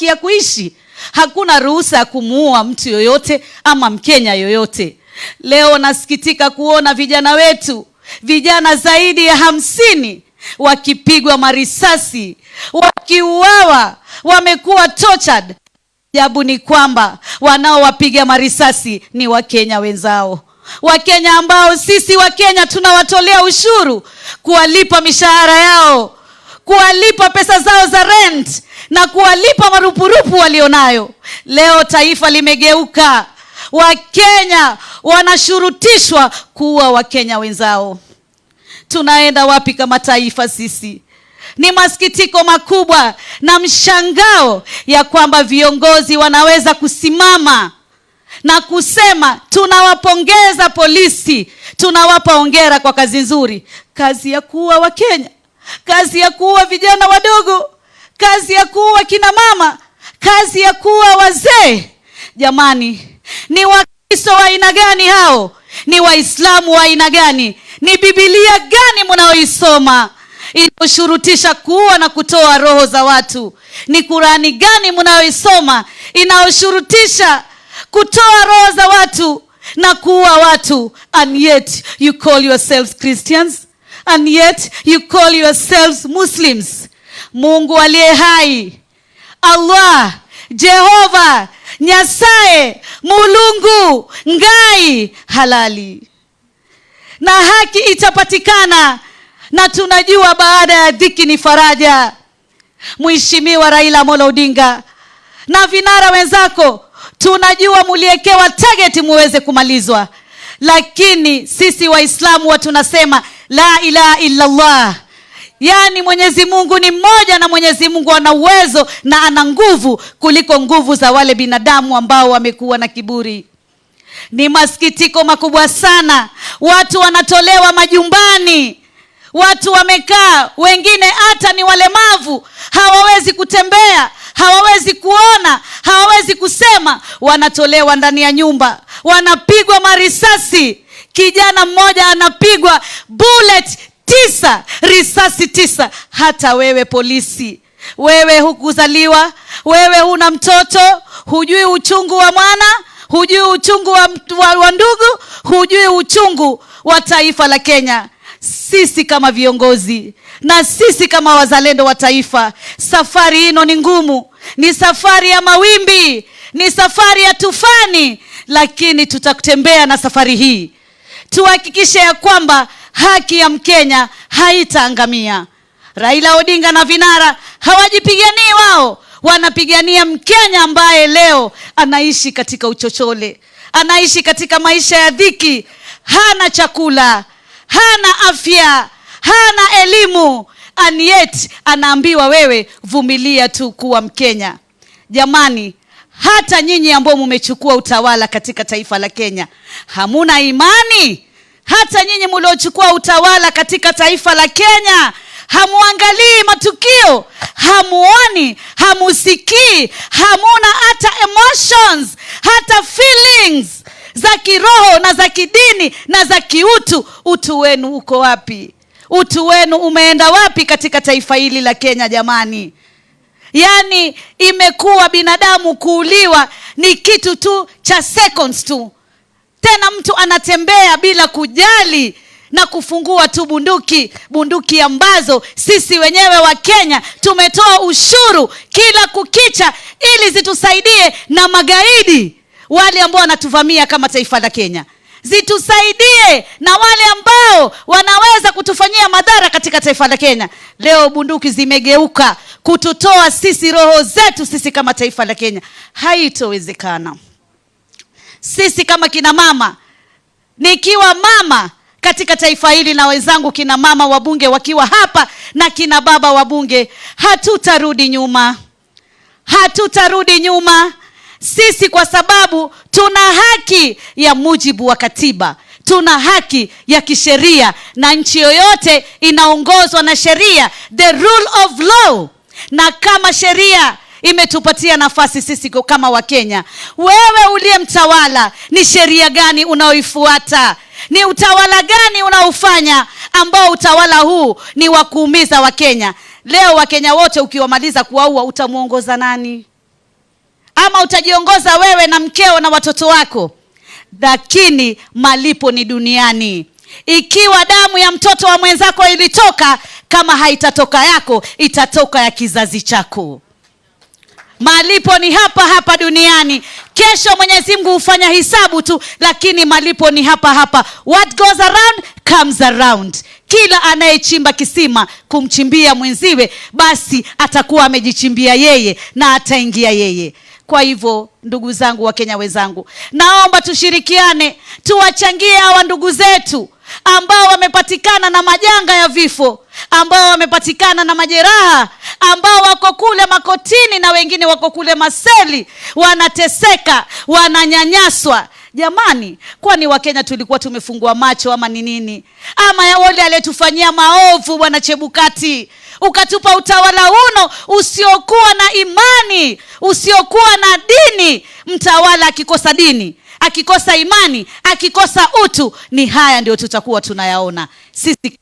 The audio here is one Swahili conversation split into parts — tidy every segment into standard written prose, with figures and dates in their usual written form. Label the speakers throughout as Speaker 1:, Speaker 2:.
Speaker 1: haki ya kuishi. Hakuna ruhusa ya kumuua mtu yoyote ama Mkenya yoyote. Leo nasikitika kuona vijana wetu, vijana zaidi ya 50 wakipigwa marisasi, wakiuawa, wamekuwa tortured. Ajabu ni kwamba wanaowapiga marisasi ni Wakenya wenzao. Wakenya ambao sisi Wakenya tunawatolea ushuru, kuwalipa mishahara yao, kuwalipa pesa zao za rent na kuwalipa marupurupu walionayo. Leo taifa limegeuka. Wakenya wanashurutishwa kuua Wakenya wenzao. Tunaenda wapi kama taifa sisi? Ni masikitiko makubwa na mshangao ya kwamba viongozi wanaweza kusimama na kusema tunawapongeza polisi, tunawapa hongera kwa kazi nzuri. Kazi ya kuua Wakenya, kazi ya kuua vijana wadogo, kazi ya kuua kina mama, kazi ya kuua wazee. Jamani, ni Wakristo wa aina gani hao? Ni Waislamu wa aina gani? Ni Biblia gani mnaoisoma inayoshurutisha kuua na kutoa roho za watu? Ni Qurani gani mnaoisoma inayoshurutisha kutoa roho za watu na kuua watu? And yet you call yourselves Christians, and yet you call yourselves Muslims. Mungu aliye hai, Allah, Jehova, Nyasaye, Mulungu, Ngai, halali. Na haki itapatikana, na tunajua baada ya dhiki ni faraja. Mheshimiwa Raila Odinga na vinara wenzako, tunajua muliekewa target muweze kumalizwa. Lakini sisi Waislamu tunasema la ilaha illa Allah. Yani Mwenyezi Mungu ni mmoja, na Mwenyezi Mungu ana uwezo na ana nguvu kuliko nguvu za wale binadamu ambao wamekuwa na kiburi. Ni masikitiko makubwa sana. Watu wanatolewa majumbani. Watu wamekaa, wengine hata ni walemavu, hawawezi kutembea, hawawezi kuona, hawawezi kusema, wanatolewa ndani ya nyumba, wanapigwa marisasi. Kijana mmoja anapigwa bullet 9, risasi 9. Hata wewe polisi, wewe hukuzaliwa, wewe huna mtoto, hujui uchungu wa mwana, hujui uchungu wa ndugu, hujui uchungu wa taifa la Kenya. Sisi kama viongozi na sisi kama wazalendo wa taifa, safari hino ni ngumu, ni safari ya mawimbi, ni safari ya tufani, lakini tutatembea na safari hii. Tuhakikishe ya kwamba haki ya Mkenya haitaangamia. Raila Odinga na vinara hawajipiganii wao, wanapigania Mkenya ambaye leo anaishi katika uchochole, anaishi katika maisha ya dhiki, hana chakula, hana afya, hana elimu, and yet anaambiwa wewe vumilia tu kuwa Mkenya. Jamani, hata nyinyi ambao mmechukua utawala katika taifa la Kenya, hamuna imani? Hata nyinyi mliochukua utawala katika taifa la Kenya, hamuangalii matukio, hamuoni, hamusikii, hamuna hata emotions, hata feelings za kiroho na za kidini na za kiutu. Utu wenu uko wapi? Utu wenu umeenda wapi katika taifa hili la Kenya jamani? Yani imekuwa binadamu kuuliwa ni kitu tu cha seconds tu. Tena mtu anatembea bila kujali na kufungua tu bunduki ambazo sisi wenyewe wa Kenya tumetoa ushuru kila kukicha ili zitusaidie na magaidi wale ambao wanatuvamia kama taifa la Kenya. Zitusaidie na wale ambao wanaweza kutufanyia madhara katika taifa la Kenya. Leo bunduki zimegeuka kututoa sisi roho zetu sisi kama taifa la Kenya. Haitowezekana. Sisi kama kina mama, nikiwa mama katika taifa hili na wenzangu kina mama wabunge wakiwa hapa na kina baba wabunge, hatutarudi nyuma. Hatutarudi nyuma. Sisi kwa sababu tuna haki ya mujibu wa katiba. Tuna haki ya kisheria, na nchi yoyote inaongozwa na sheria, the rule of law. Na kama sheria imetupatia nafasi sisi kama wa Kenya, wewe uliye mtawala, ni sheria gani unaoifuata? Ni utawala gani unaofanya ambao utawala huu ni wa kuumiza wa Kenya? Leo wa Kenya wote ukiwamaliza kuwaua, utamuongoza nani? ama utajiongoza wewe na mkeo na watoto wako. Lakini malipo ni duniani. Ikiwa damu ya mtoto wa mwenzako ilitoka, kama haitatoka yako, itatoka ya kizazi chako. Malipo ni hapa hapa duniani. Kesho Mwenyezi Mungu hufanya hisabu tu, lakini malipo ni hapa hapa. What goes around comes around. Kila anayechimba kisima kumchimbia mwenziwe, basi atakuwa amejichimbia yeye na ataingia yeye. Kwa hivyo ndugu zangu, wa Kenya wenzangu, naomba tushirikiane, tuwachangie hawa ndugu zetu ambao wamepatikana na majanga ya vifo, ambao wamepatikana na majeraha, ambao wako kule makotini na wengine wako kule maseli, wanateseka, wananyanyaswa. Jamani, kwani Wakenya tulikuwa tumefungua macho ama ni nini? Ama ya wale aliyetufanyia maovu, Bwana Chebukati, ukatupa utawala uno usiokuwa na imani, usiokuwa na dini. Mtawala akikosa dini, akikosa imani, akikosa utu, ni haya ndio tutakuwa tunayaona sisi.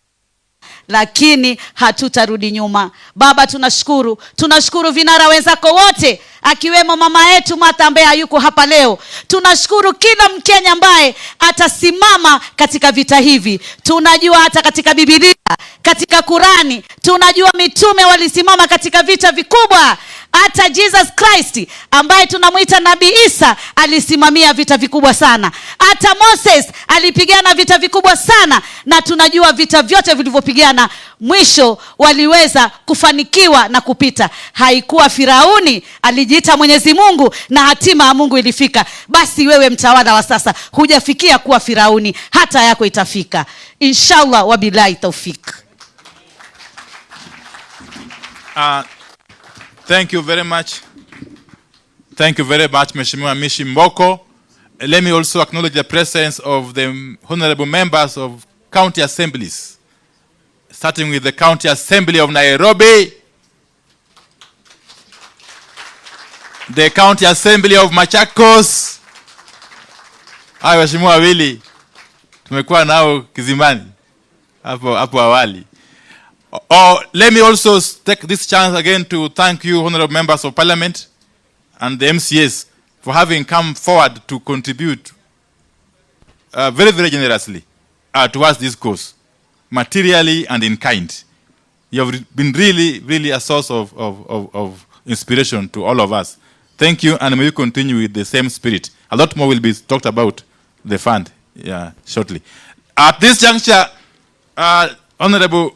Speaker 1: Lakini hatutarudi nyuma. Baba, tunashukuru vinara wenzako wote, akiwemo mama yetu Martha ambaye hayuko hapa leo. Tunashukuru kila Mkenya ambaye atasimama katika vita hivi. Tunajua hata katika Biblia, katika Kurani, tunajua mitume walisimama katika vita vikubwa. Hata Jesus Christ ambaye tunamuita Nabii Isa alisimamia vita vikubwa sana. Hata Moses alipigana vita vikubwa sana, na tunajua vita vyote vilivyopigana mwisho waliweza kufanikiwa na kupita. Haikuwa Firauni, alijiita Mwenyezi Mungu na hatima ya Mungu ilifika. Basi wewe mtawala wa sasa, hujafikia kuwa Firauni, hata yako itafika inshallah. Wabillahi taufik.
Speaker 2: Thank you very much. Thank you very much, Mheshimiwa Mishi Mboko. Let me also acknowledge the presence of the honorable members of county assemblies, starting with the County Assembly of Nairobi, the County Assembly of Machakos. Hayo Mheshimiwa Willy, tumekuwa nao Kizimani hapo awali. Let me also take this chance again to thank you, honorable members of parliament and the MCAs, for having come forward to contribute very, very generously towards this cause, materially and in kind. You have been really, really a source of inspiration to all of us. Thank you, and may you continue with the same spirit. A lot more will be talked about the fund shortly. At this juncture, honorable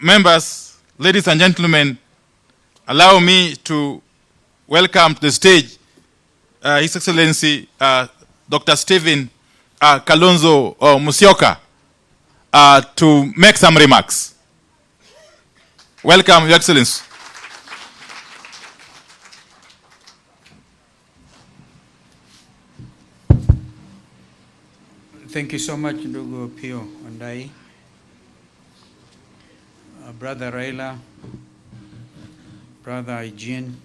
Speaker 2: members, ladies and gentlemen, allow me to welcome to the stage His Excellency Dr. Stephen Kalonzo Musyoka to make some remarks. Welcome, Your Excellency.
Speaker 3: Thank you so much, ndugu Pio Ondai. Brother Raila, Brother Eugene,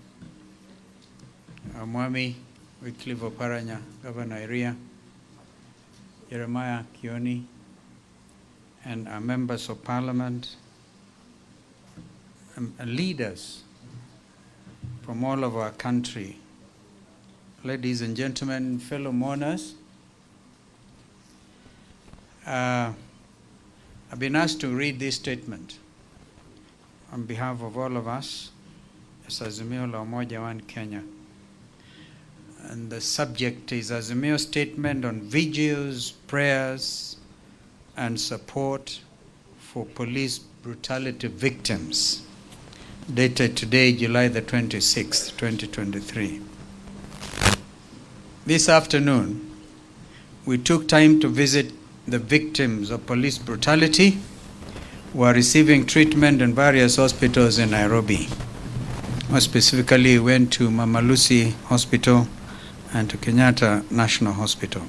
Speaker 3: Mwami Wycliffe Oparanya, Governor Iria, Jeremiah Kioni, and our members of parliament, and leaders from all of our country. Ladies and gentlemen, fellow mourners, I've been asked to read this statement on behalf of all of us as Azimio la Umoja One Kenya. And the subject is Azimio Statement on Vigils, Prayers, and Support for Police Brutality Victims, dated today, July the 26th, 2023. This afternoon, we took time to visit the victims of police brutality who are receiving treatment in various hospitals in Nairobi. More specifically, we went to Mama Lucy Hospital and to Kenyatta National Hospital.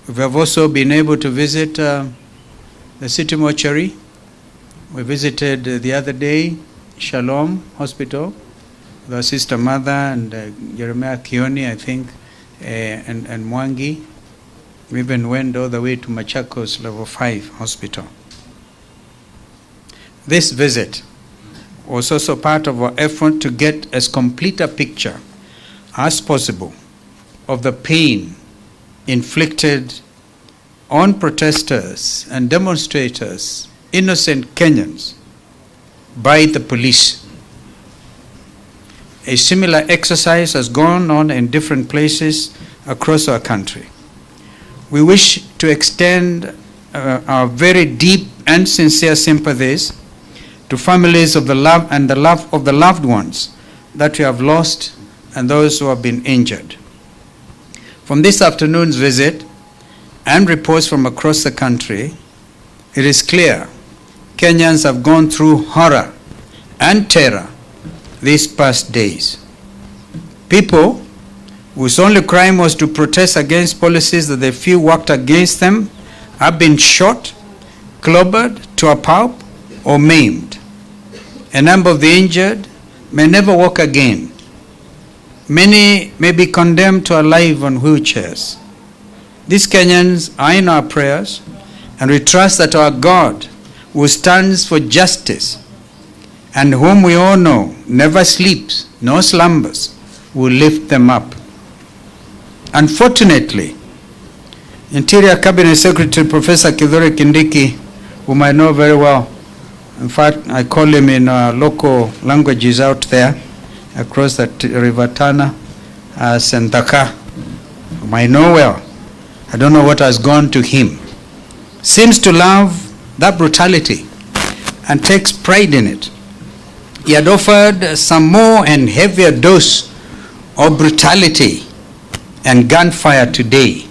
Speaker 3: We have also been able to visit the city mortuary. We visited the other day Shalom Hospital with our sister mother and Jeremiah Kioni, I think, and Mwangi. We even went all the way to Machakos Level 5 Hospital. This visit was also part of our effort to get as complete a picture as possible of the pain inflicted on protesters and demonstrators, innocent Kenyans, by the police. A similar exercise has gone on in different places across our country. We wish to extend our very deep and sincere sympathies to families of the loved ones that we have lost and those who have been injured. From this afternoon's visit and reports from across the country, it is clear Kenyans have gone through horror and terror these past days. People whose only crime was to protest against policies that they feel worked against them have been shot, clobbered to a pulp, or maimed. A number of the injured may never walk again. Many may be condemned to a life on wheelchairs. These Kenyans are in our prayers, and we trust that our God, who stands for justice and whom we all know never sleeps nor slumbers, will lift them up. Unfortunately, Interior Cabinet Secretary Professor Kithure Kindiki, whom I know very well, in fact, I call him in local languages out there, across the River Tana, Sentaka, whom I know well. I don't know what has gone to him. Seems to love that brutality and takes pride in it. He had offered some more and heavier dose of brutality and gunfire today,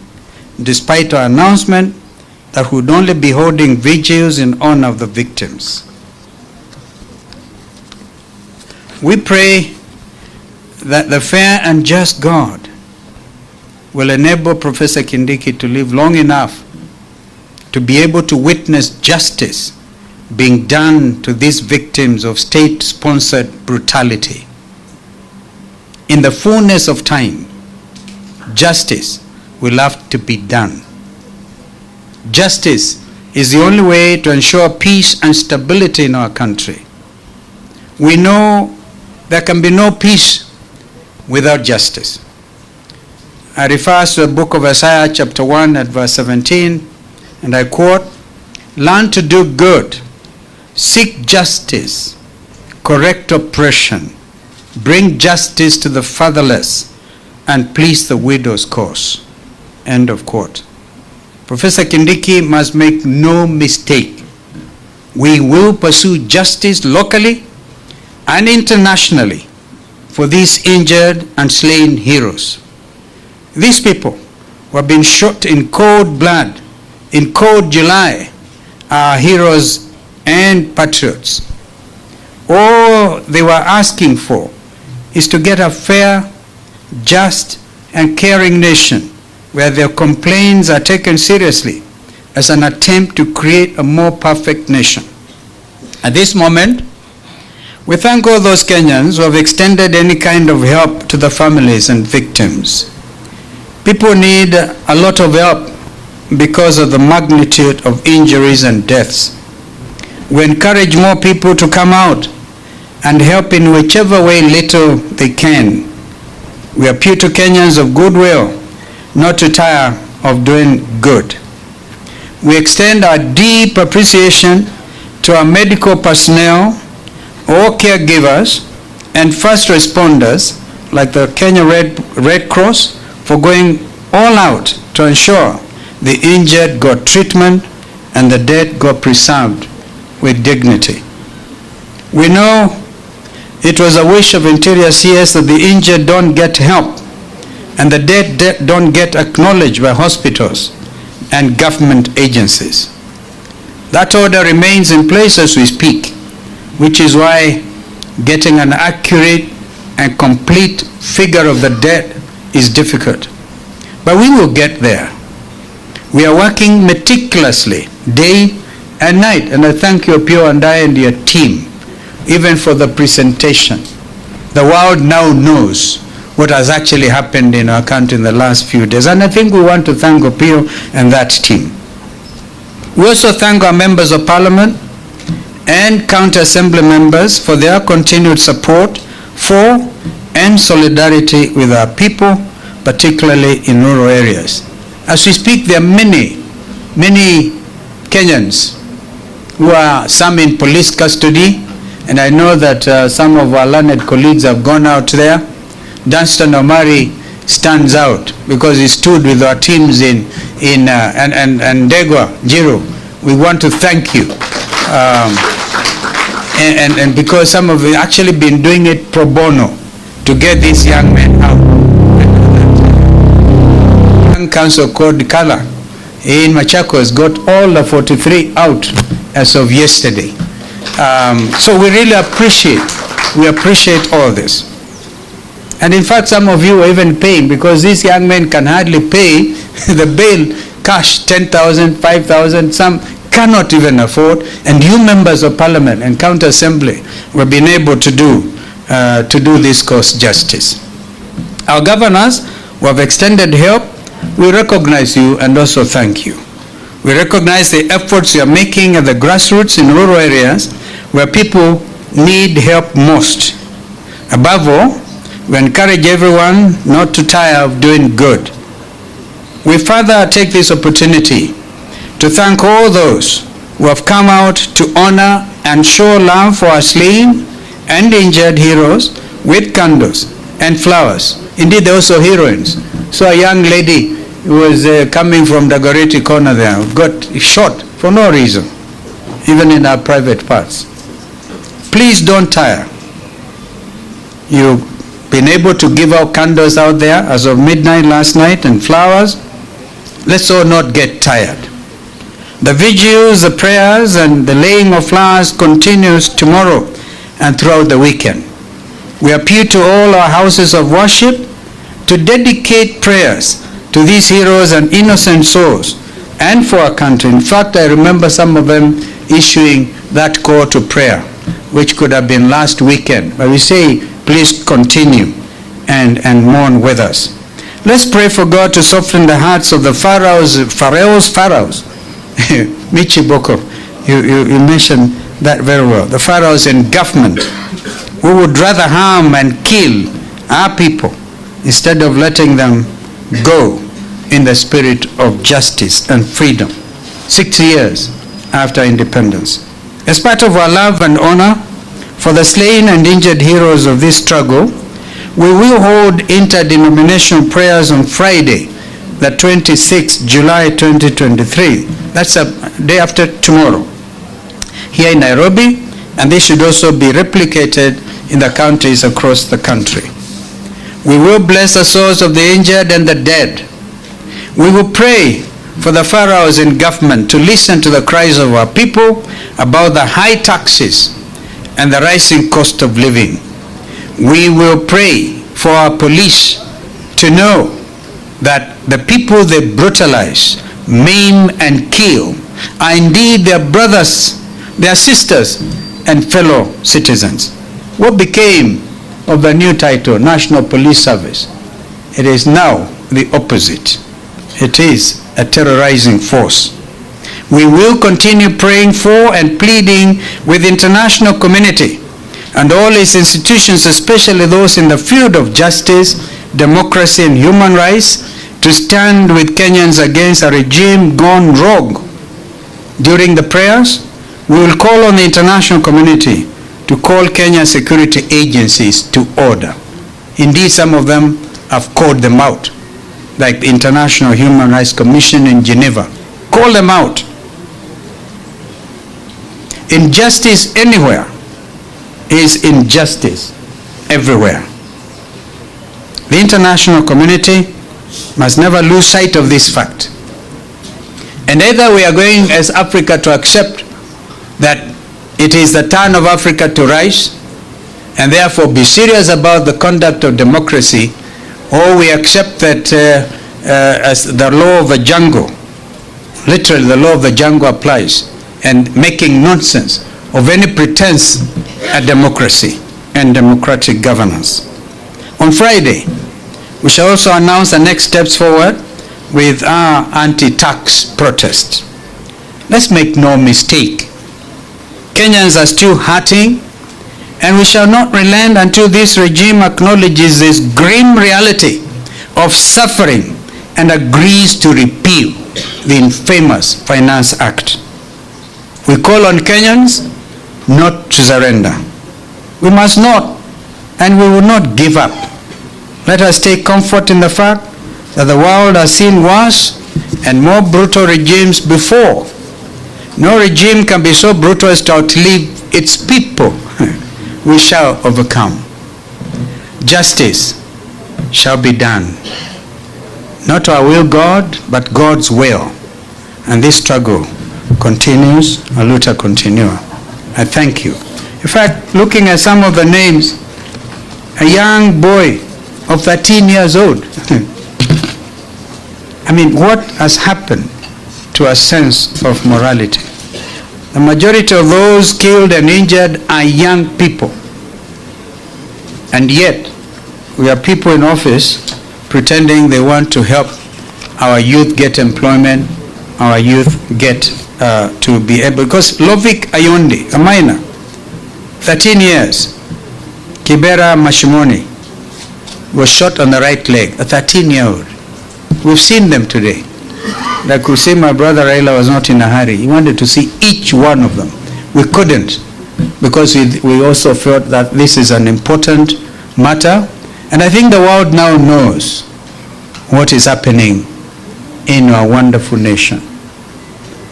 Speaker 3: despite our announcement that we would only be holding vigils in honor of the victims. We pray that the fair and just God will enable Professor Kindiki to live long enough to be able to witness justice being done to these victims of state-sponsored brutality. In the fullness of time, justice will have to be done. Justice is the only way to ensure peace and stability in our country. We know there can be no peace without justice. I refer to the book of Isaiah chapter 1 at verse 17, and I quote, "Learn to do good, seek justice, correct oppression, bring justice to the fatherless, and please the widow's cause." End of quote. Professor Kindiki must make no mistake. We will pursue justice locally and internationally for these injured and slain heroes. These people who have been shot in cold blood, in cold July, are heroes and patriots. All they were asking for is to get a fair, just, and caring nation where their complaints are taken seriously as an attempt to create a more perfect nation. At this moment, we thank all those Kenyans who have extended any kind of help to the families and victims. People need a lot of help because of the magnitude of injuries and deaths. We encourage more people to come out and help in whichever way little they can. We appeal to Kenyans of goodwill not to tire of doing good. We extend our deep appreciation to our medical personnel, all caregivers, and first responders like the Kenya Red Cross for going all out to ensure the injured got treatment and the dead got preserved with dignity. We know it was a wish of Interior CS that the injured don't get help and the dead don't get acknowledged by hospitals and government agencies. That order remains in place as we speak, which is why getting an accurate and complete figure of the dead is difficult. But we will get there. We are working meticulously, day and night, and I thank you, Pio and I and your team, even for the presentation. The world now knows what has actually happened in our country in the last few days, and I think we want to thank Opio and that team. We also thank our members of parliament and county assembly members for their continued support for and solidarity with our people, particularly in rural areas. As we speak, there are many Kenyans who are some in police custody, and I know that some of our learned colleagues have gone out there. Dunstan Omari stands out because he stood with our teams in Ndegwa, Jiro. We want to thank you. And because some of you actually been doing it pro bono to get these young men out. Young council called Kala in Machakos got all the 43 out as of yesterday. So we really appreciate all this. And in fact, some of you are even paying, because these young men can hardly pay the bail cash, 10,000, 5,000, some cannot even afford, and you members of parliament and county assembly have been able to do this cause justice. Our governors who have extended help, we recognize you and also thank you. We recognize the efforts you are making at the grassroots in rural areas where people need help most. Above all, we encourage everyone not to tire of doing good. We further take this opportunity to thank all those who have come out to honor and show love for our slain and injured heroes with candles and flowers. Indeed, they're also heroines. So a young lady who was coming from the Dagoretti corner there got shot for no reason, even in our private parts. Please don't tire. You've been able to give out candles out there as of midnight last night and flowers. Let's all not get tired. The vigils, the prayers, and the laying of flowers continues tomorrow and throughout the weekend. We appeal to all our houses of worship to dedicate prayers to these heroes and innocent souls and for our country. In fact, I remember some of them issuing that call to prayer, which could have been last weekend. But we say, please continue and mourn with us. Let's pray for God to soften the hearts of the pharaohs. Michi Boko, you mentioned that very well. The pharaohs in government who would rather harm and kill our people instead of letting them go in the spirit of justice and freedom 6 years after independence. As part of our love and honor for the slain and injured heroes of this struggle, we will hold interdenominational prayers on Friday, the 26th July 2023. That's a day after tomorrow, here in Nairobi, and this should also be replicated in the counties across the country. We will bless the souls of the injured and the dead. We will pray for the pharaohs in government to listen to the cries of our people about the high taxes and the rising cost of living. We will pray for our police to know that the people they brutalize, maim, and kill are indeed their brothers, their sisters, and fellow citizens. What became of the new title, National Police Service? It is now the opposite. It is a terrorizing force. We will continue praying for and pleading with the international community and all its institutions, especially those in the field of justice, democracy, and human rights, to stand with Kenyans against a regime gone rogue. During the prayers, we will call on the international community to call Kenya security agencies to order. Indeed, some of them have called them out, like the International Human Rights Commission in Geneva. Call them out. Injustice anywhere is injustice everywhere. The international community must never lose sight of this fact. And either we are going as Africa to accept that it is the turn of Africa to rise and therefore be serious about the conduct of democracy, or we accept that as the law of the jungle, literally the law of the jungle applies, and making nonsense of any pretense at democracy and democratic governance. On Friday, we shall also announce the next steps forward with our anti-tax protest. Let's make no mistake. Kenyans are still hurting And we shall not relent until this regime acknowledges this grim reality of suffering and agrees to repeal the infamous Finance Act. We call on Kenyans not to surrender. We must not, and we will not give up. Let us take comfort in the fact that the world has seen worse and more brutal regimes before. No regime can be so brutal as to outlive its people. We shall overcome. Justice shall be done. Not our will, God, but God's will. And this struggle continues, a luta continua. I thank you. In fact, looking at some of the names, a young boy of 13 years old. I mean, what has happened to a sense of morality? The majority of those killed and injured are young people. And yet, we have people in office pretending they want to help our youth get employment, our youth get to be able, because Lovik Ayondi, a minor, 13 years, Kibera Mashimoni, was shot on the right leg, a 13-year-old. We've seen them today. Like we say, my brother Raila was not in a hurry. He wanted to see each one of them. We couldn't, because we also felt that this is an important matter. And I think the world now knows what is happening in our wonderful nation.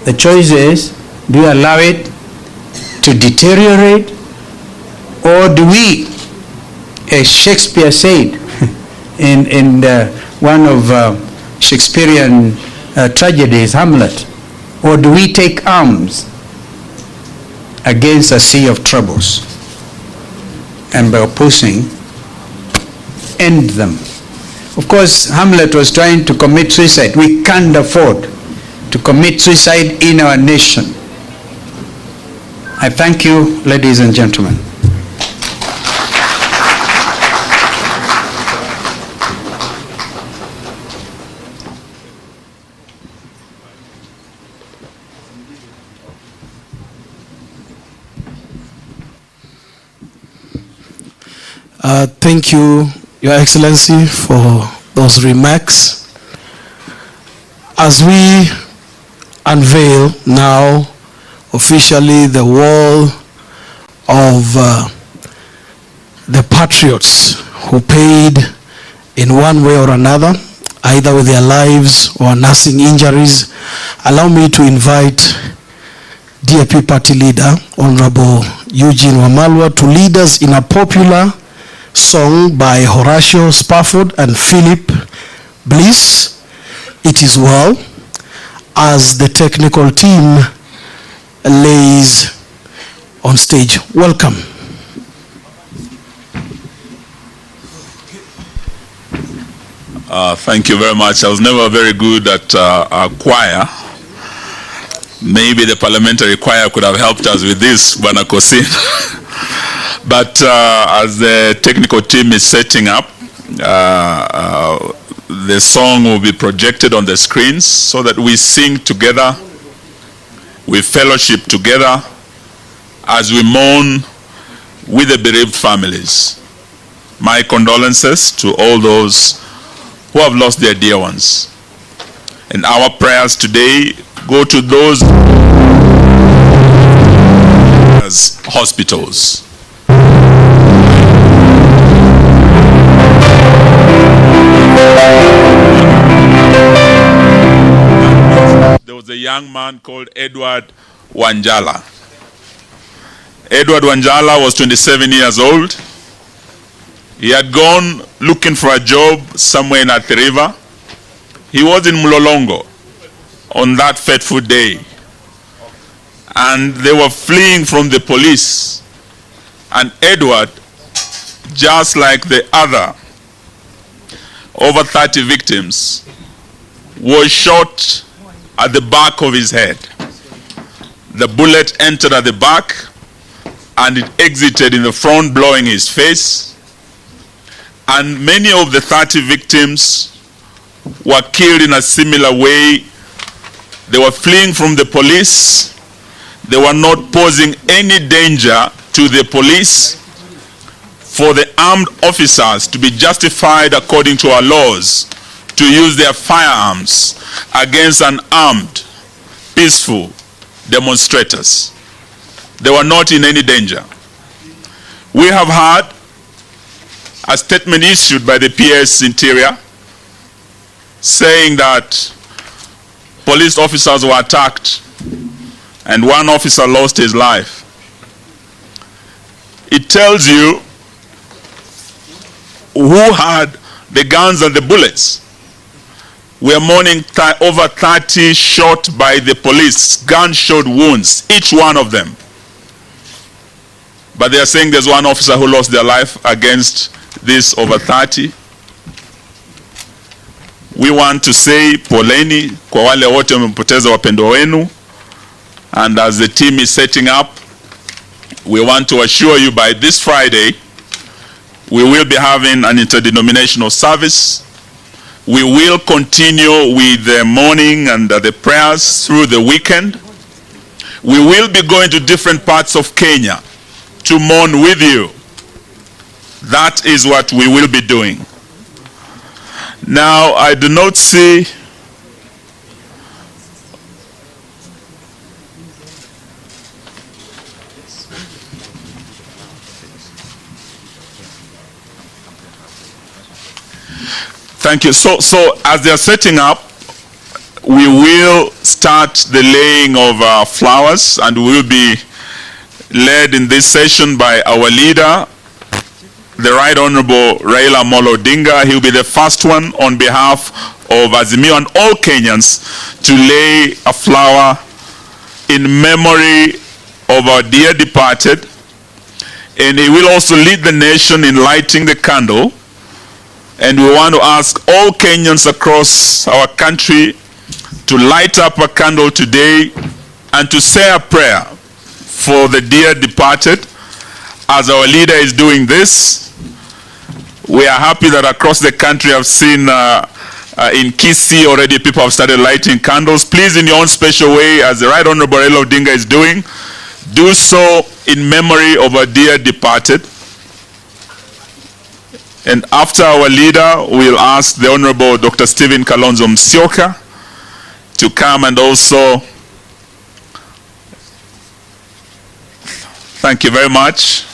Speaker 3: The choice is, do we allow it to deteriorate, or do we, as Shakespeare said in one of Shakespearean tragedies, Hamlet, or do we take arms against a sea of troubles and by opposing, end them? Of course, Hamlet was trying to commit suicide. We can't afford to commit suicide in our nation. I thank you, ladies and gentlemen.
Speaker 4: Thank you, Your Excellency, for those remarks. As we unveil now officially the wall of the patriots who paid in one way or another, either with their lives or nursing injuries, allow me to invite DAP Party Leader, Honorable Eugene Wamalwa, to lead us in a popular song by Horatio Spafford and Philip Bliss, It Is Well, as the technical team lays on stage. Welcome.
Speaker 5: Thank you very much. I was never very good at our choir. Maybe the parliamentary choir could have helped us with this, Bwana Kosin. But as the technical team is setting up, the song will be projected on the screens so that we sing together, we fellowship together as we mourn with the bereaved families. My condolences to all those who have lost their dear ones. And our prayers today go to those hospitals. There was a young man called Edward Wanjala. Edward Wanjala was 27 years old. He had gone looking for a job somewhere in Athi River. He was in Mlolongo on that fateful day. And they were fleeing from the police. And Edward, just like the other over 30 victims, was shot at the back of his head. The bullet entered at the back and it exited in the front, blowing his face. And many of the 30 victims were killed in a similar way. They were fleeing from the police. They were not posing any danger to the police for the armed officers to be justified according to our laws to use their firearms against unarmed, peaceful demonstrators. They were not in any danger. We have had a statement issued by the PS Interior saying that police officers were attacked and one officer lost his life. It tells you who had the guns and the bullets. We are mourning over 30 shot by the police, gunshot wounds, each one of them. But they are saying there's one officer who lost their life against this over 30. We want to say poleni kwa wale wote wamepoteza wapendwa wenu. And as the team is setting up, we want to assure you by this Friday, we will be having an interdenominational service. We will continue with the mourning and the prayers through the weekend. We will be going to different parts of Kenya to mourn with you. That is what we will be doing. Now, I do not see Thank you. So as they are setting up, we will start the laying of flowers, and we will be led in this session by our leader, the Right Honorable Raila Odinga. He will be the first one on behalf of Azimio and all Kenyans to lay a flower in memory of our dear departed. And he will also lead the nation in lighting the candle. And we want to ask all Kenyans across our country to light up a candle today and to say a prayer for the dear departed. As our leader is doing this, we are happy that across the country I've seen in Kisii already people have started lighting candles. Please, in your own special way, as the Right Honorable Raila Odinga is doing, do so in memory of our dear departed. And after our leader, we'll ask the Honorable Dr. Stephen Kalonzo Musyoka to come and also, thank you very much.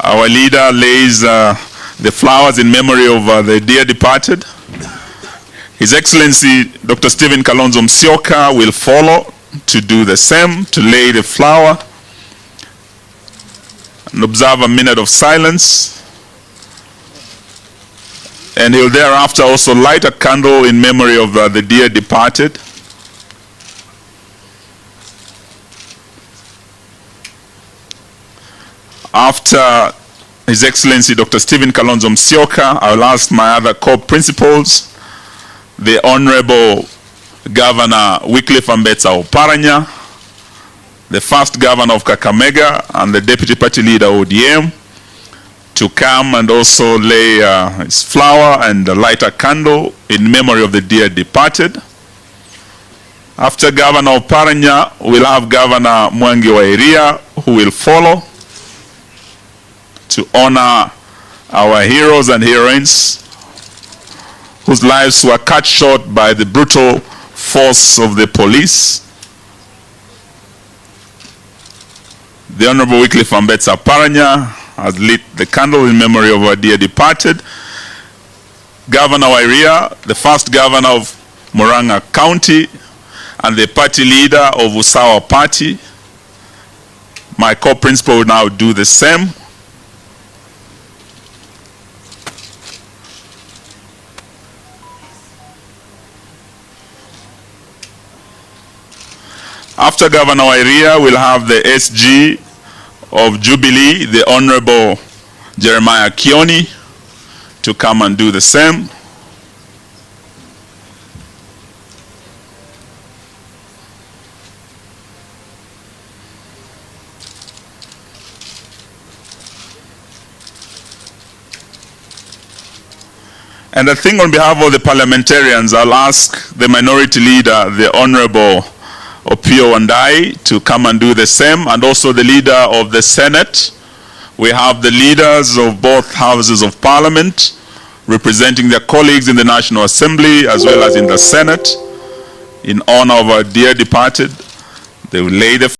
Speaker 5: Our leader lays the flowers in memory of the dear departed. His Excellency Dr. Stephen Kalonzo Musyoka will follow to do the same, to lay the flower and observe a minute of silence. And he'll thereafter also light a candle in memory of the dear departed. After His Excellency Dr. Stephen Kalonzo Musyoka, I will ask my other co-principals, the Honorable Governor Wycliffe Ambetsa Oparanya, the first Governor of Kakamega, and the Deputy Party Leader ODM, to come and also lay his flower and light a candle in memory of the dear departed. After Governor Oparanya, we'll have Governor Mwangi wa Iria, who will follow to honor our heroes and heroines whose lives were cut short by the brutal force of the police. The Honorable Wycliffe Ambetsa Oparanya has lit the candle in memory of our dear departed. Governor Wairia, the first governor of Murang'a County and the party leader of Usawa Party. My co-principal will now do the same. After Governor Wairia, we'll have the SG of Jubilee, the Honorable Jeremiah Kioni, to come and do the same. And I think on behalf of the parliamentarians, I'll ask the minority leader, the Honorable Opio Wandai, to come and do the same, and also the leader of the Senate, We have the leaders of both houses of parliament representing their colleagues in the National Assembly as well as in the Senate. In honor of our dear departed, they will lay the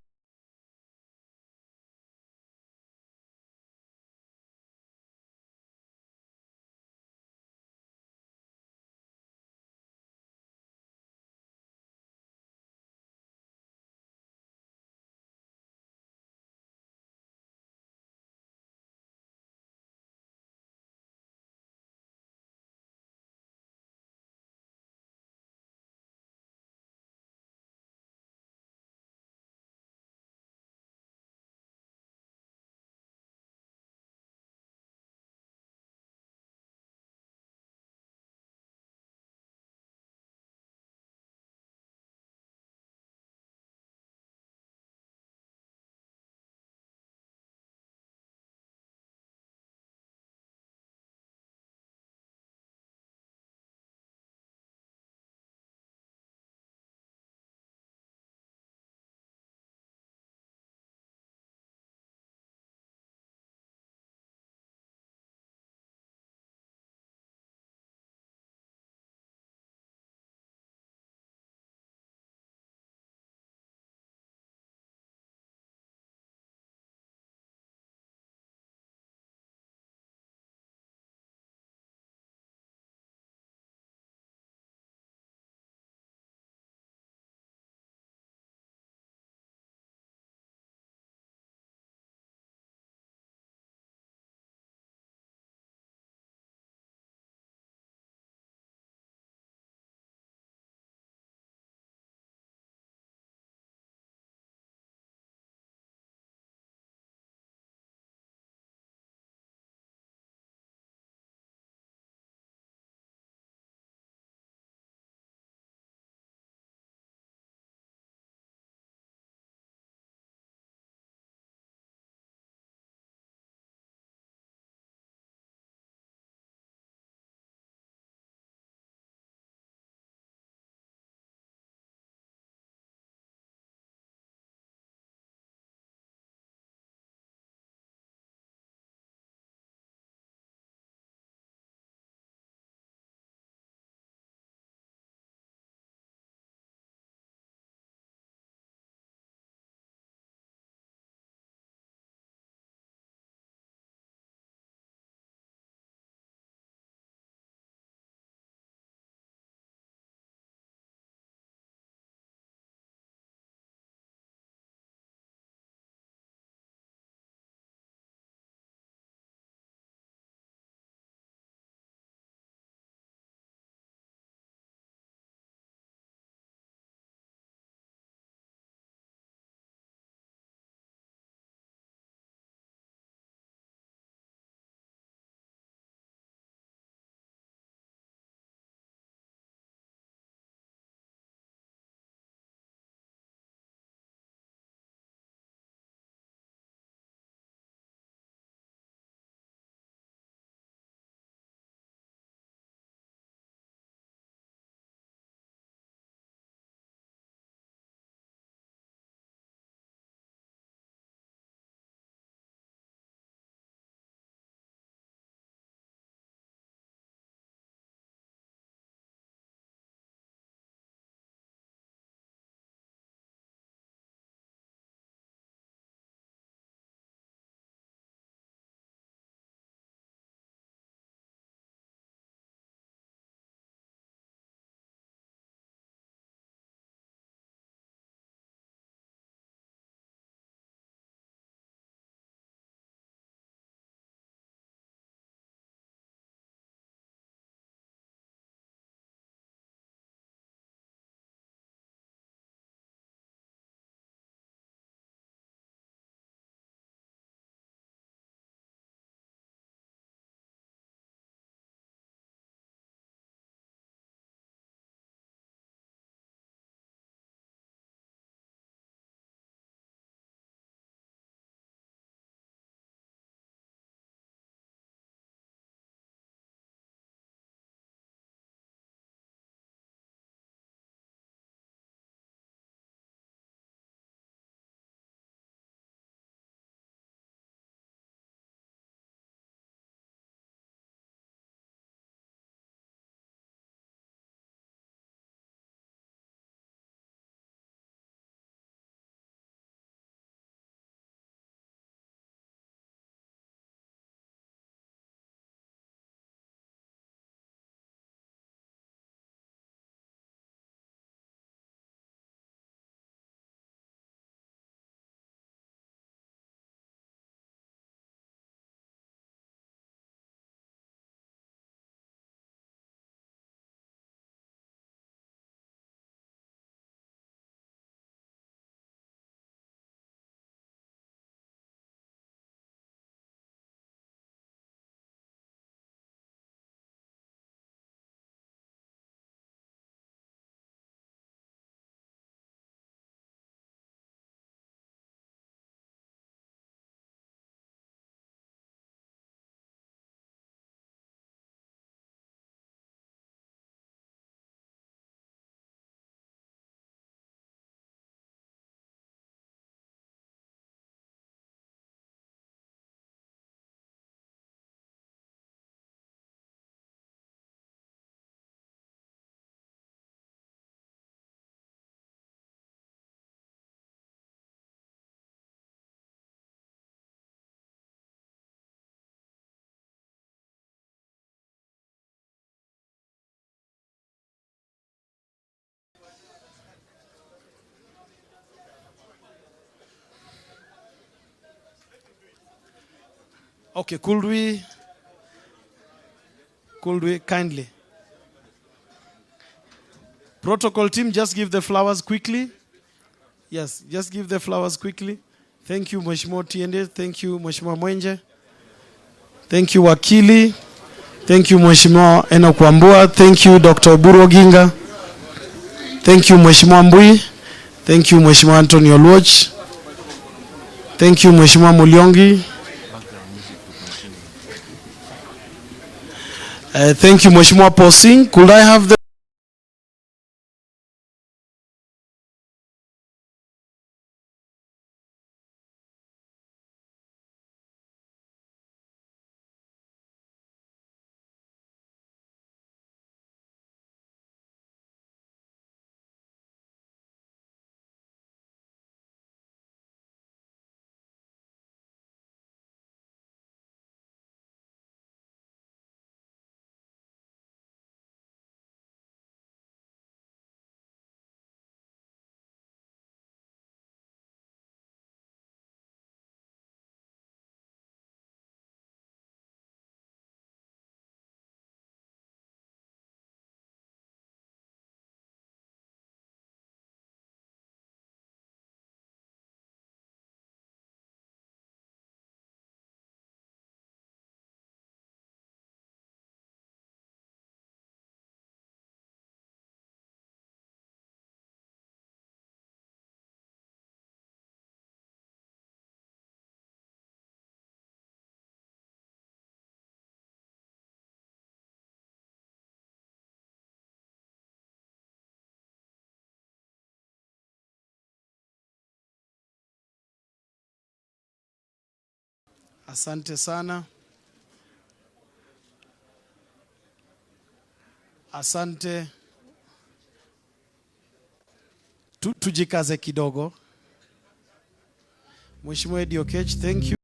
Speaker 4: Okay, could we kindly? Protocol team, just give the flowers quickly. Yes, just give the flowers quickly. Thank you, Mheshimiwa Tiende. Thank you, Mheshimiwa Mwenje. Thank you, Wakili. Thank you, Mheshimiwa Enoch Wambua. Thank you, Dr. Oburu Oginga. Thank you, Mheshimiwa Mbui. Thank you, Mheshimiwa Anthony Oluoch. Thank you, Mheshimiwa Muliongi. Thank you, Mheshimiwa Posing. Could I have the Asante sana. Asante. Tujikaze kidogo. Mheshimiwa Eddie Okech, thank you.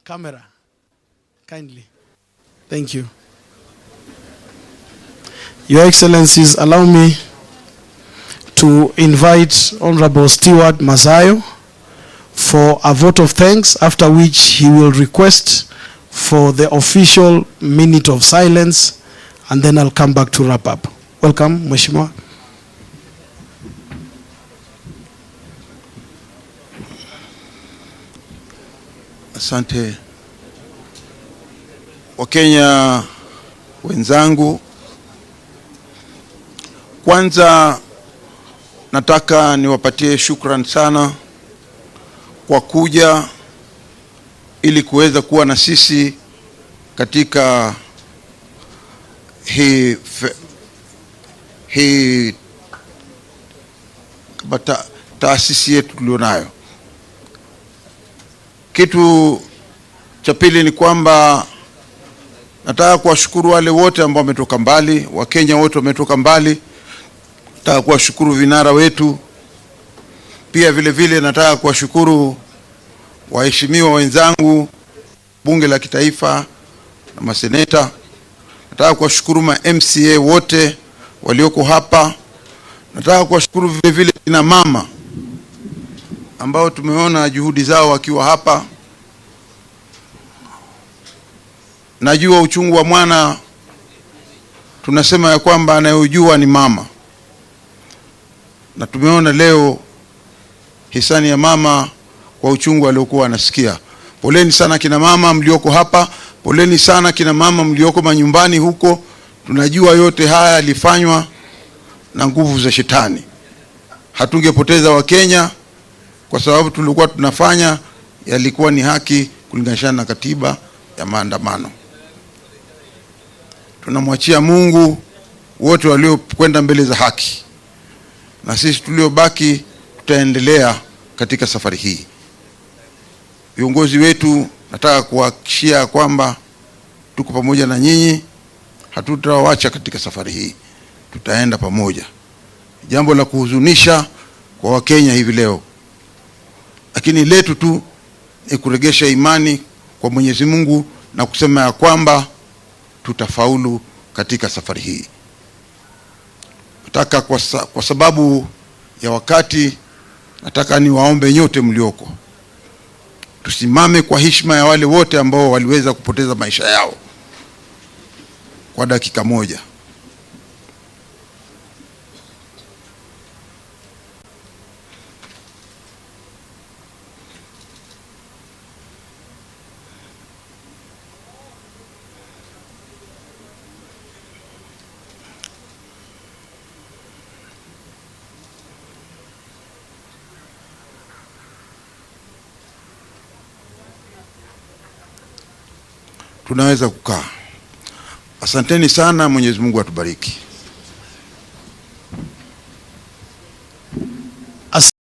Speaker 4: Camera, kindly. Thank you. Your Excellencies, allow me to invite Honorable Stewart Masayo for a vote of thanks, after which he will request for the official minute of silence, and then I'll come back to wrap up. Welcome, Mheshimiwa.
Speaker 6: Asante. Wakenya wenzangu, kwanza nataka niwapatie shukrani sana kwa kuja ili kuweza kuwa na sisi katika hii taasisi yetu tulionayo. Kitu cha pili ni kwamba nataka kuwashukuru wale wote ambao wametoka mbali, Wakenya wote wametoka mbali. Nataka kuwashukuru vinara wetu. Pia vile vile nataka kuwashukuru waheshimiwa wenzangu bunge la kitaifa na maseneta. Nataka kuwashukuru ma MCA wote walioko hapa. Nataka kuwashukuru vile vile kina mama ambao tumeona juhudi zao wakiwa hapa. Najua uchungu wa mwana, tunasema ya kwamba anayojua ni mama. Na tumeona leo hisani ya mama kwa uchungu aliokuwa anasikia. Poleni sana kina mama mlioko hapa, poleni sana kina mama mlioko manyumbani huko. Tunajua yote haya yalifanywa na nguvu za shetani. hatungepoteza Wakenya, kwa sababu tulikuwa tunafanya yalikuwa ni haki kulingana na katiba ya maandamano. Tunamwachia Mungu wote waliokwenda mbele za haki, na sisi tuliobaki tutaendelea katika safari hii. Viongozi wetu, nataka kuhakikishia kwamba tuko pamoja na nyinyi, hatutawaacha katika safari hii, tutaenda pamoja. Jambo la kuhuzunisha kwa Wakenya hivi leo, lakini letu tu ni kuregesha imani kwa Mwenyezi Mungu na kusema ya kwamba tutafaulu katika safari hii. Nataka kwa sababu ya wakati, nataka niwaombe nyote mlioko, tusimame kwa heshima ya wale wote ambao waliweza kupoteza maisha yao kwa dakika moja. Tunaweza kukaa. Asanteni sana, Mwenyezi Mungu atubariki.